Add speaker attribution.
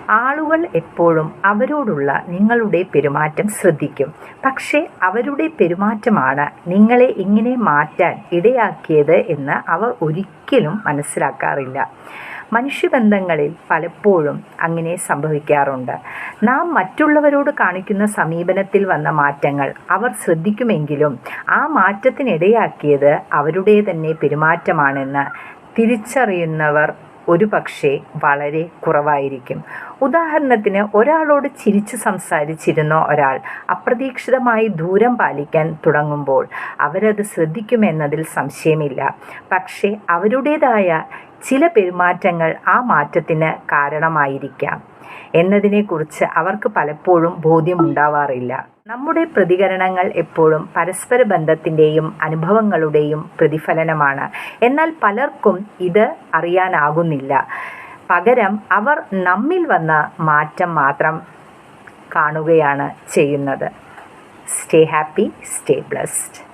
Speaker 1: ആളുകൾ എപ്പോഴും അവരോടുള്ള നിങ്ങളുടെ പെരുമാറ്റം ശ്രദ്ധിക്കും. പക്ഷേ അവരുടെ പെരുമാറ്റമാണ് നിങ്ങളെ ഇങ്ങനെ മാറ്റാൻ ഇടയാക്കിയത് എന്ന് അവർ ഒരിക്കലും മനസ്സിലാക്കാറില്ല. മനുഷ്യബന്ധങ്ങളിൽ പലപ്പോഴും അങ്ങനെ സംഭവിക്കാറുണ്ട്. നാം മറ്റുള്ളവരോട് കാണിക്കുന്ന സമീപനത്തിൽ വന്ന മാറ്റങ്ങൾ അവർ ശ്രദ്ധിക്കുമെങ്കിലും ആ മാറ്റത്തിനിടയാക്കിയത് അവരുടെ തന്നെ പെരുമാറ്റമാണെന്ന് തിരിച്ചറിയുന്നവർ ഒരുപക്ഷെ വളരെ കുറവായിരിക്കും. ഉദാഹരണത്തിന്, ഒരാളോട് ചിരിച്ച് സംസാരിച്ചിരുന്ന ഒരാൾ അപ്രതീക്ഷിതമായി ദൂരം പാലിക്കാൻ തുടങ്ങുമ്പോൾ അവരത് ശ്രദ്ധിക്കുമെന്നതിൽ സംശയമില്ല. പക്ഷേ അവരുടേതായ ചില പെരുമാറ്റങ്ങൾ ആ മാറ്റത്തിന് കാരണമായിരിക്കാം എന്നതിനെക്കുറിച്ച് അവർക്ക് പലപ്പോഴും ബോധ്യമുണ്ടാവാറില്ല. നമ്മുടെ പ്രതികരണങ്ങൾ എപ്പോഴും പരസ്പര ബന്ധത്തിൻ്റെയും അനുഭവങ്ങളുടെയും പ്രതിഫലനമാണ്. എന്നാൽ പലർക്കും ഇത് അറിയാനാകുന്നില്ല. പകരം അവർ നമ്മിൽ വന്ന മാറ്റം മാത്രം കാണുകയാണ് ചെയ്യുന്നത്. Stay happy, stay blessed.